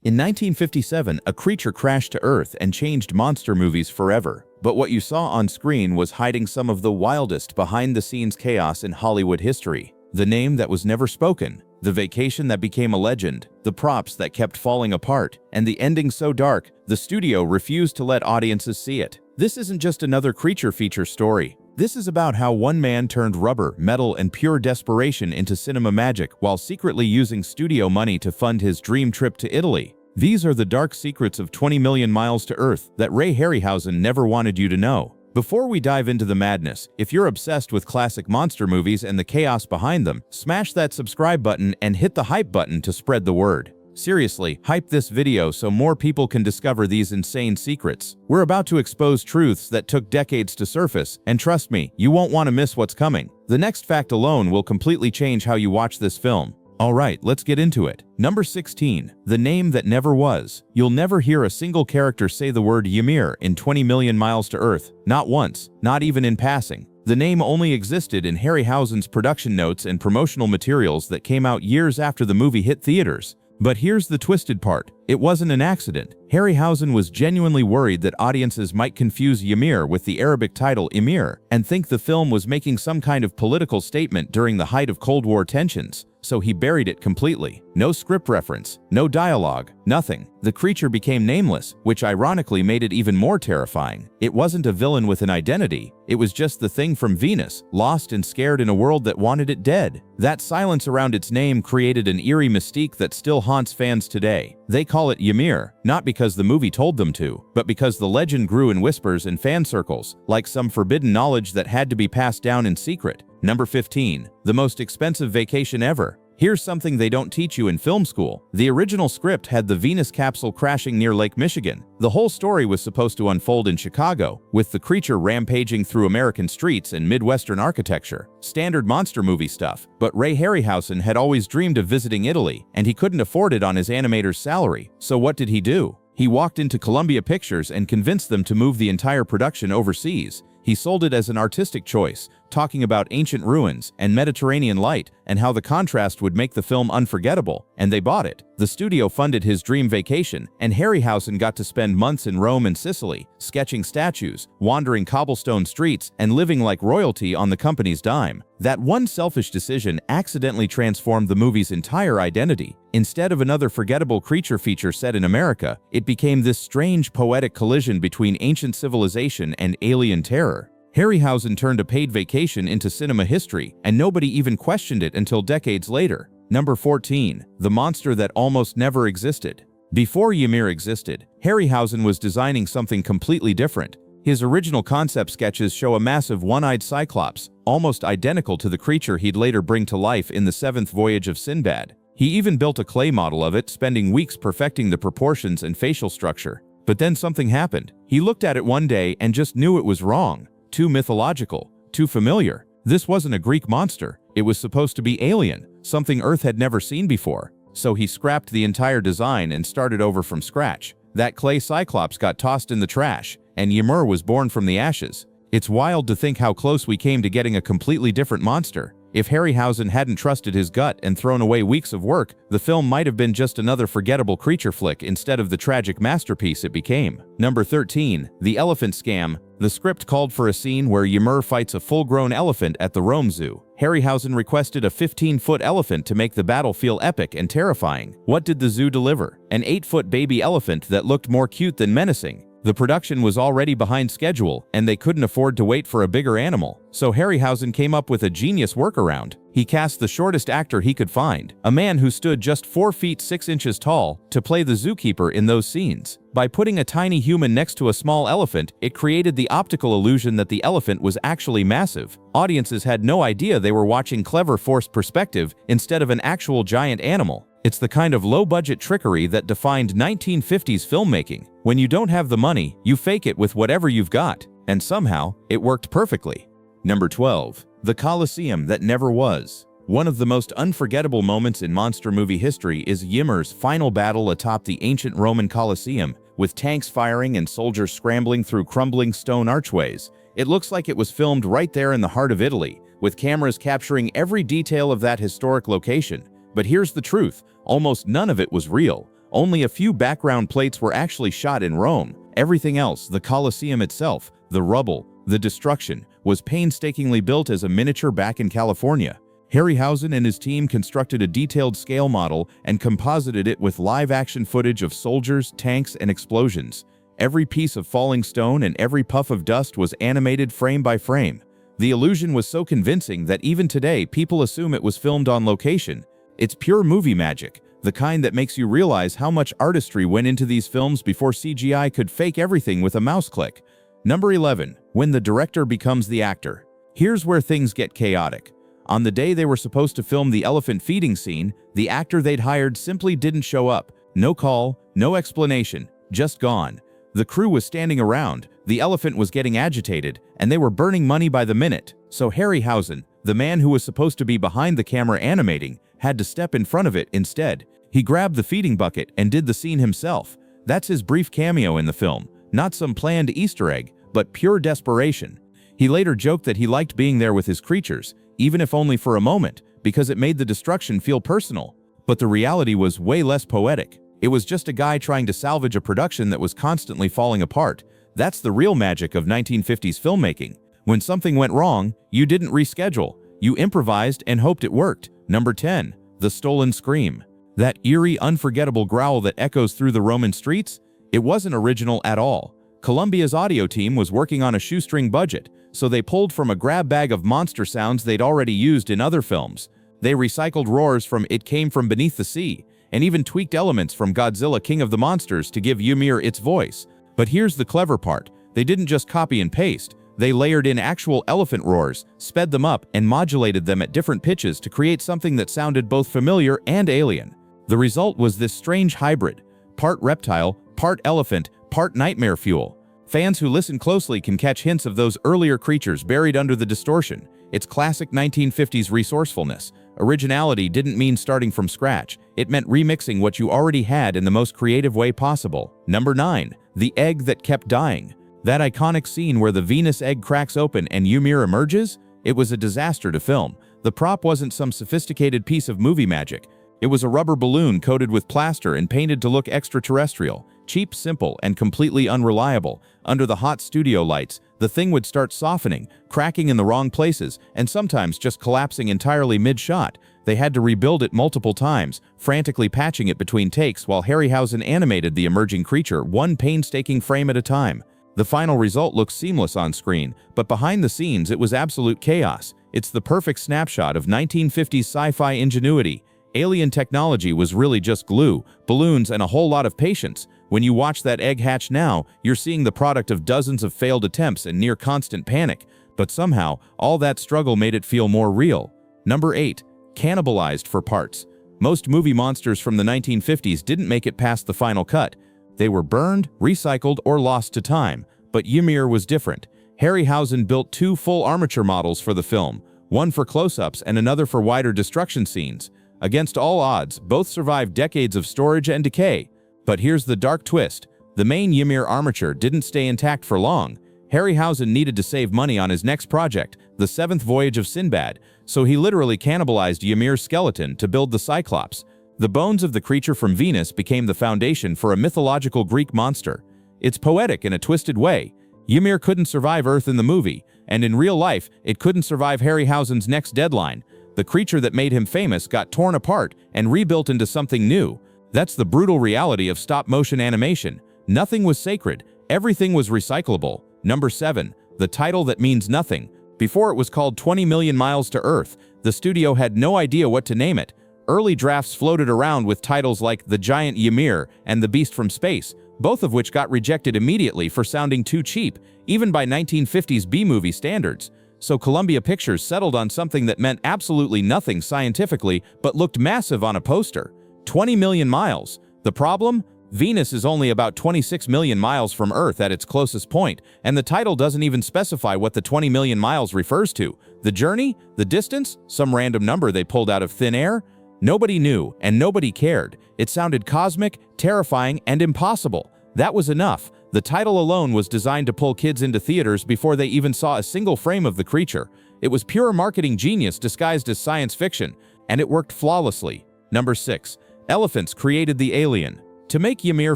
In 1957, a creature crashed to Earth and changed monster movies forever. But what you saw on screen was hiding some of the wildest behind-the-scenes chaos in Hollywood history. The name that was never spoken, the vacation that became a legend, the props that kept falling apart, and the ending so dark, the studio refused to let audiences see it. This isn't just another creature feature story. This is about how one man turned rubber, metal, and pure desperation into cinema magic while secretly using studio money to fund his dream trip to Italy. These are the dark secrets of 20 Million Miles to Earth that Ray Harryhausen never wanted you to know. Before we dive into the madness, if you're obsessed with classic monster movies and the chaos behind them, smash that subscribe button and hit the hype button to spread the word. Seriously, hype this video so more people can discover these insane secrets. We're about to expose truths that took decades to surface, and trust me, you won't want to miss what's coming. The next fact alone will completely change how you watch this film. Alright, let's get into it. Number 16. The name that never was. You'll never hear a single character say the word Ymir in 20 Million Miles to Earth. Not once, not even in passing. The name only existed in Harryhausen's production notes and promotional materials that came out years after the movie hit theaters. But here's the twisted part. It wasn't an accident. Harryhausen was genuinely worried that audiences might confuse Ymir with the Arabic title Emir and think the film was making some kind of political statement during the height of Cold War tensions. So he buried it completely. No script reference, no dialogue, nothing. The creature became nameless, which ironically made it even more terrifying. It wasn't a villain with an identity. It was just the thing from Venus, lost and scared in a world that wanted it dead. That silence around its name created an eerie mystique that still haunts fans today. They call it Ymir, not because the movie told them to, but because the legend grew in whispers and fan circles, like some forbidden knowledge that had to be passed down in secret. Number 15. The most expensive vacation ever. Here's something they don't teach you in film school. The original script had the Venus capsule crashing near Lake Michigan. The whole story was supposed to unfold in Chicago, with the creature rampaging through American streets and Midwestern architecture. Standard monster movie stuff. But Ray Harryhausen had always dreamed of visiting Italy, and he couldn't afford it on his animator's salary. So what did he do? He walked into Columbia Pictures and convinced them to move the entire production overseas. He sold it as an artistic choice, talking about ancient ruins and Mediterranean light and how the contrast would make the film unforgettable, and they bought it. The studio funded his dream vacation, and Harryhausen got to spend months in Rome and Sicily, sketching statues, wandering cobblestone streets, and living like royalty on the company's dime. That one selfish decision accidentally transformed the movie's entire identity. Instead of another forgettable creature feature set in America, it became this strange poetic collision between ancient civilization and alien terror. Harryhausen turned a paid vacation into cinema history, and nobody even questioned it until decades later. Number 14. The monster that almost never existed. Before Ymir existed, Harryhausen was designing something completely different. His original concept sketches show a massive one-eyed cyclops, almost identical to the creature he'd later bring to life in the seventh voyage of Sinbad. He even built a clay model of it, spending weeks perfecting the proportions and facial structure. But then something happened. He looked at it one day and just knew it was wrong. Too mythological, too familiar. This wasn't a Greek monster. It was supposed to be alien, something Earth had never seen before. So he scrapped the entire design and started over from scratch. That clay cyclops got tossed in the trash, and Ymir was born from the ashes. It's wild to think how close we came to getting a completely different monster. If Harryhausen hadn't trusted his gut and thrown away weeks of work, the film might have been just another forgettable creature flick instead of the tragic masterpiece it became. Number 13. The Elephant Scam. The script called for a scene where Ymir fights a full-grown elephant at the Rome Zoo. Harryhausen requested a 15-foot elephant to make the battle feel epic and terrifying. What did the zoo deliver? An 8-foot baby elephant that looked more cute than menacing. The production was already behind schedule, and they couldn't afford to wait for a bigger animal. So Harryhausen came up with a genius workaround. He cast the shortest actor he could find, a man who stood just 4 feet 6 inches tall, to play the zookeeper in those scenes. By putting a tiny human next to a small elephant, it created the optical illusion that the elephant was actually massive. Audiences had no idea they were watching clever forced perspective instead of an actual giant animal. It's the kind of low-budget trickery that defined 1950s filmmaking. When you don't have the money, you fake it with whatever you've got. And somehow, it worked perfectly. Number 12. The Coliseum that never was. One of the most unforgettable moments in monster movie history is Ymir's final battle atop the ancient Roman Coliseum, with tanks firing and soldiers scrambling through crumbling stone archways. It looks like it was filmed right there in the heart of Italy, with cameras capturing every detail of that historic location. But here's the truth, almost none of it was real. Only a few background plates were actually shot in Rome. Everything else, the Coliseum itself, the rubble, the destruction, was painstakingly built as a miniature back in California. Harryhausen and his team constructed a detailed scale model and composited it with live-action footage of soldiers, tanks, and explosions. Every piece of falling stone and every puff of dust was animated frame by frame. The illusion was so convincing that even today people assume it was filmed on location. It's pure movie magic, the kind that makes you realize how much artistry went into these films before CGI could fake everything with a mouse click. Number 11. When the director becomes the actor. Here's where things get chaotic. On the day they were supposed to film the elephant feeding scene, the actor they'd hired simply didn't show up. No call, no explanation, just gone. The crew was standing around, the elephant was getting agitated, and they were burning money by the minute. So Harryhausen, the man who was supposed to be behind the camera animating, had to step in front of it instead. He grabbed the feeding bucket and did the scene himself. That's his brief cameo in the film, not some planned Easter egg, but pure desperation. He later joked that he liked being there with his creatures, even if only for a moment, because it made the destruction feel personal. But the reality was way less poetic. It was just a guy trying to salvage a production that was constantly falling apart. That's the real magic of 1950s filmmaking. When something went wrong, you didn't reschedule. You improvised and hoped it worked. Number 10. The stolen scream. That eerie, unforgettable growl that echoes through the Roman streets? It wasn't original at all. Columbia's audio team was working on a shoestring budget, so they pulled from a grab bag of monster sounds they'd already used in other films. They recycled roars from It Came From Beneath the Sea, and even tweaked elements from Godzilla King of the Monsters to give Ymir its voice. But here's the clever part. They didn't just copy and paste. They layered in actual elephant roars, sped them up, and modulated them at different pitches to create something that sounded both familiar and alien. The result was this strange hybrid, part reptile, part elephant, part nightmare fuel. Fans who listen closely can catch hints of those earlier creatures buried under the distortion. It's classic 1950s resourcefulness. Originality didn't mean starting from scratch. It meant remixing what you already had in the most creative way possible. Number 9. The egg that kept dying. That iconic scene where the Venus egg cracks open and Ymir emerges? It was a disaster to film. The prop wasn't some sophisticated piece of movie magic. It was a rubber balloon coated with plaster and painted to look extraterrestrial. Cheap, simple, and completely unreliable. Under the hot studio lights, the thing would start softening, cracking in the wrong places, and sometimes just collapsing entirely mid-shot. They had to rebuild it multiple times, frantically patching it between takes while Harryhausen animated the emerging creature one painstaking frame at a time. The final result looks seamless on screen, but behind the scenes it was absolute chaos. It's the perfect snapshot of 1950s sci-fi ingenuity. Alien technology was really just glue, balloons, and a whole lot of patience. When you watch that egg hatch now, you're seeing the product of dozens of failed attempts and near constant panic. But somehow, all that struggle made it feel more real. Number 8. Cannibalized for parts. Most movie monsters from the 1950s didn't make it past the final cut. They were burned, recycled, or lost to time. But Ymir was different. Harryhausen built 2 full armature models for the film, one for close-ups and another for wider destruction scenes. Against all odds, both survived decades of storage and decay. But here's the dark twist. The main Ymir armature didn't stay intact for long. Harryhausen needed to save money on his next project, the 7th Voyage of Sinbad, so he literally cannibalized Ymir's skeleton to build the Cyclops. The bones of the creature from Venus became the foundation for a mythological Greek monster. It's poetic in a twisted way. Ymir couldn't survive Earth in the movie, and in real life, it couldn't survive Harryhausen's next deadline. The creature that made him famous got torn apart and rebuilt into something new. That's the brutal reality of stop-motion animation. Nothing was sacred. Everything was recyclable. Number 7. The title that means nothing. Before it was called 20 Million Miles to Earth, the studio had no idea what to name it. Early drafts floated around with titles like The Giant Ymir and The Beast from Space, both of which got rejected immediately for sounding too cheap, even by 1950s B-movie standards. So Columbia Pictures settled on something that meant absolutely nothing scientifically but looked massive on a poster. 20 million miles. The problem? Venus is only about 26 million miles from Earth at its closest point, and the title doesn't even specify what the 20 million miles refers to. The journey? The distance? Some random number they pulled out of thin air? Nobody knew, and nobody cared. It sounded cosmic, terrifying, and impossible. That was enough. The title alone was designed to pull kids into theaters before they even saw a single frame of the creature. It was pure marketing genius disguised as science fiction, and it worked flawlessly. Number 6. Elephants created the alien. To make Ymir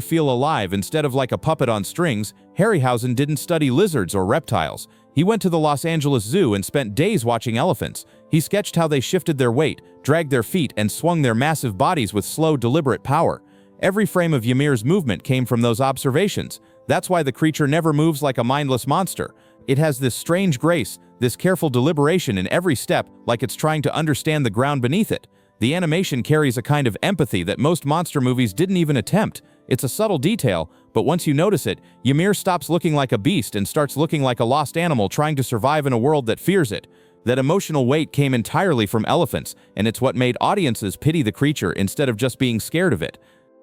feel alive instead of like a puppet on strings, Harryhausen didn't study lizards or reptiles. He went to the Los Angeles Zoo and spent days watching elephants. He sketched how they shifted their weight, dragged their feet, and swung their massive bodies with slow, deliberate power. Every frame of Ymir's movement came from those observations. That's why the creature never moves like a mindless monster. It has this strange grace, this careful deliberation in every step, like it's trying to understand the ground beneath it. The animation carries a kind of empathy that most monster movies didn't even attempt. It's a subtle detail, but once you notice it, Ymir stops looking like a beast and starts looking like a lost animal trying to survive in a world that fears it. That emotional weight came entirely from elephants, and it's what made audiences pity the creature instead of just being scared of it.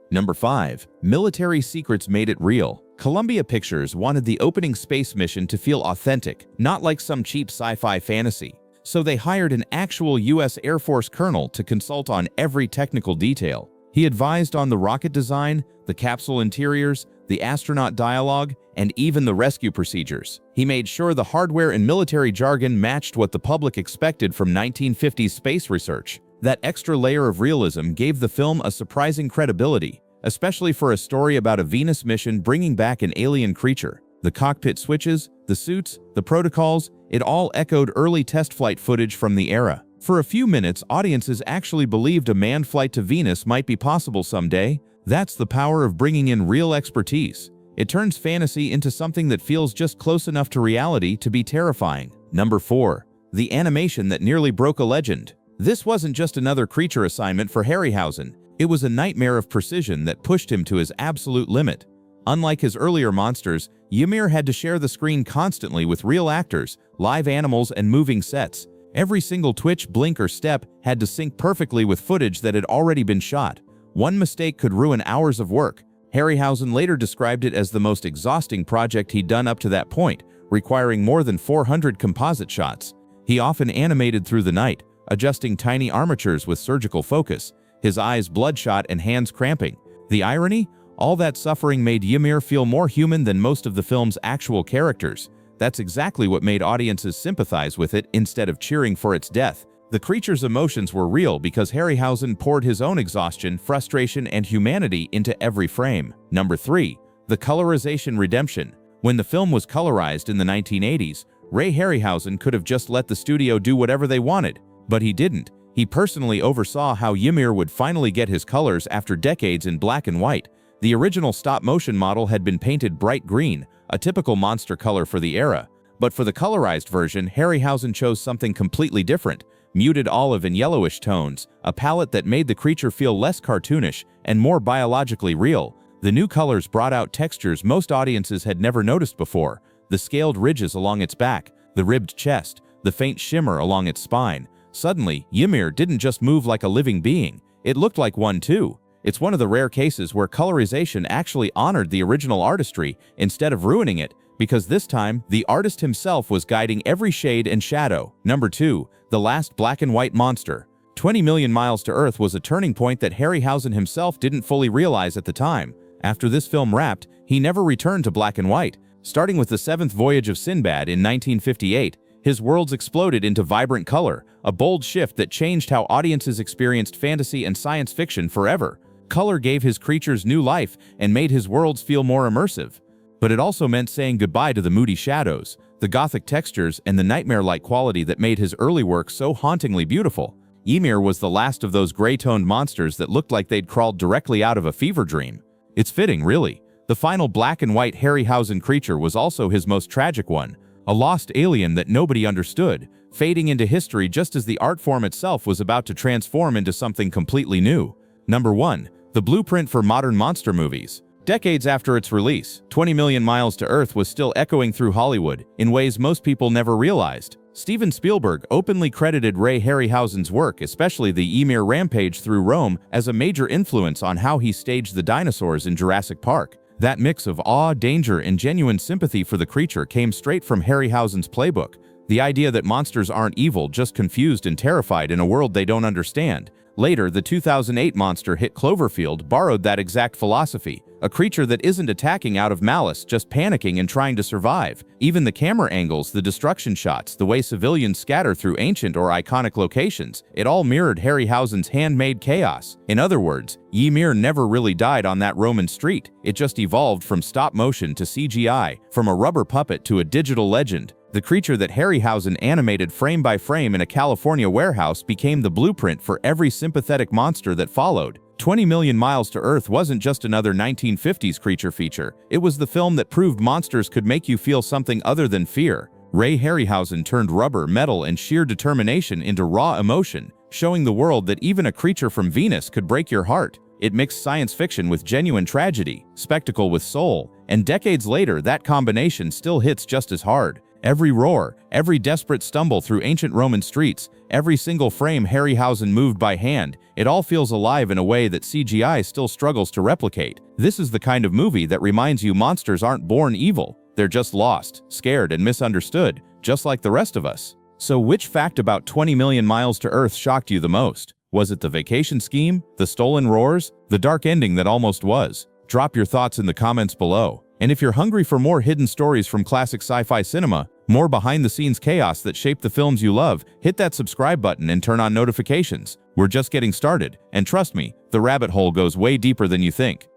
Number 5. Military secrets made it real. Columbia Pictures wanted the opening space mission to feel authentic, not like some cheap sci-fi fantasy. So they hired an actual US Air Force colonel to consult on every technical detail. He advised on the rocket design, the capsule interiors, the astronaut dialogue, and even the rescue procedures. He made sure the hardware and military jargon matched what the public expected from 1950s space research. That extra layer of realism gave the film a surprising credibility, especially for a story about a Venus mission bringing back an alien creature. The cockpit switches, the suits, the protocols, it all echoed early test flight footage from the era. For a few minutes, audiences actually believed a manned flight to Venus might be possible someday. That's the power of bringing in real expertise. It turns fantasy into something that feels just close enough to reality to be terrifying. Number 4. The animation that nearly broke a legend. This wasn't just another creature assignment for Harryhausen. It was a nightmare of precision that pushed him to his absolute limit. Unlike his earlier monsters, Ymir had to share the screen constantly with real actors, live animals, and moving sets. Every single twitch, blink, or step had to sync perfectly with footage that had already been shot. One mistake could ruin hours of work. Harryhausen later described it as the most exhausting project he'd done up to that point, requiring more than 400 composite shots. He often animated through the night, adjusting tiny armatures with surgical focus, his eyes bloodshot and hands cramping. The irony? All that suffering made Ymir feel more human than most of the film's actual characters. That's exactly what made audiences sympathize with it instead of cheering for its death. The creature's emotions were real because Harryhausen poured his own exhaustion, frustration, and humanity into every frame. Number 3. The colorization redemption. When the film was colorized in the 1980s, Ray Harryhausen could have just let the studio do whatever they wanted. But he didn't. He personally oversaw how Ymir would finally get his colors after decades in black and white. The original stop-motion model had been painted bright green, a typical monster color for the era. But for the colorized version, Harryhausen chose something completely different. Muted olive and yellowish tones, a palette that made the creature feel less cartoonish and more biologically real. The new colors brought out textures most audiences had never noticed before. The scaled ridges along its back, the ribbed chest, the faint shimmer along its spine. Suddenly, Ymir didn't just move like a living being, it looked like one too. It's one of the rare cases where colorization actually honored the original artistry instead of ruining it, because this time, the artist himself was guiding every shade and shadow. Number 2. The last black and white monster. 20 Million Miles to Earth was a turning point that Harryhausen himself didn't fully realize at the time. After this film wrapped, he never returned to black and white. Starting with the seventh voyage of Sinbad in 1958, his worlds exploded into vibrant color, a bold shift that changed how audiences experienced fantasy and science fiction forever. Color gave his creatures new life and made his worlds feel more immersive. But it also meant saying goodbye to the moody shadows, the gothic textures, and the nightmare-like quality that made his early work so hauntingly beautiful. Ymir was the last of those gray-toned monsters that looked like they'd crawled directly out of a fever dream. It's fitting, really. The final black and white Harryhausen creature was also his most tragic one, a lost alien that nobody understood, fading into history just as the art form itself was about to transform into something completely new. Number 1. The blueprint for modern monster movies. Decades after its release, 20 Million Miles to Earth was still echoing through Hollywood in ways most people never realized. Steven Spielberg openly credited Ray Harryhausen's work, especially the Ymir rampage through Rome, as a major influence on how he staged the dinosaurs in Jurassic Park. That mix of awe, danger, and genuine sympathy for the creature came straight from Harryhausen's playbook. The idea that monsters aren't evil, just confused and terrified in a world they don't understand. Later, the 2008 monster hit Cloverfield borrowed that exact philosophy, a creature that isn't attacking out of malice, just panicking and trying to survive. Even the camera angles, the destruction shots, the way civilians scatter through ancient or iconic locations, it all mirrored Harryhausen's handmade chaos. In other words, Ymir never really died on that Roman street. It just evolved from stop motion to CGI, from a rubber puppet to a digital legend. The creature that Harryhausen animated frame by frame in a California warehouse became the blueprint for every sympathetic monster that followed. 20 Million Miles to Earth wasn't just another 1950s creature feature. It was the film that proved monsters could make you feel something other than fear. Ray Harryhausen turned rubber, metal, and sheer determination into raw emotion, showing the world that even a creature from Venus could break your heart. It mixed science fiction with genuine tragedy, spectacle with soul, and decades later that combination still hits just as hard. Every roar, every desperate stumble through ancient Roman streets, every single frame Harryhausen moved by hand, it all feels alive in a way that CGI still struggles to replicate. This is the kind of movie that reminds you monsters aren't born evil. They're just lost, scared, and misunderstood, just like the rest of us. So which fact about 20 Million Miles to Earth shocked you the most? Was it the vacation scheme, the stolen roars, the dark ending that almost was? Drop your thoughts in the comments below. And if you're hungry for more hidden stories from classic sci-fi cinema, more behind-the-scenes chaos that shaped the films you love, hit that subscribe button and turn on notifications. We're just getting started, and trust me, the rabbit hole goes way deeper than you think.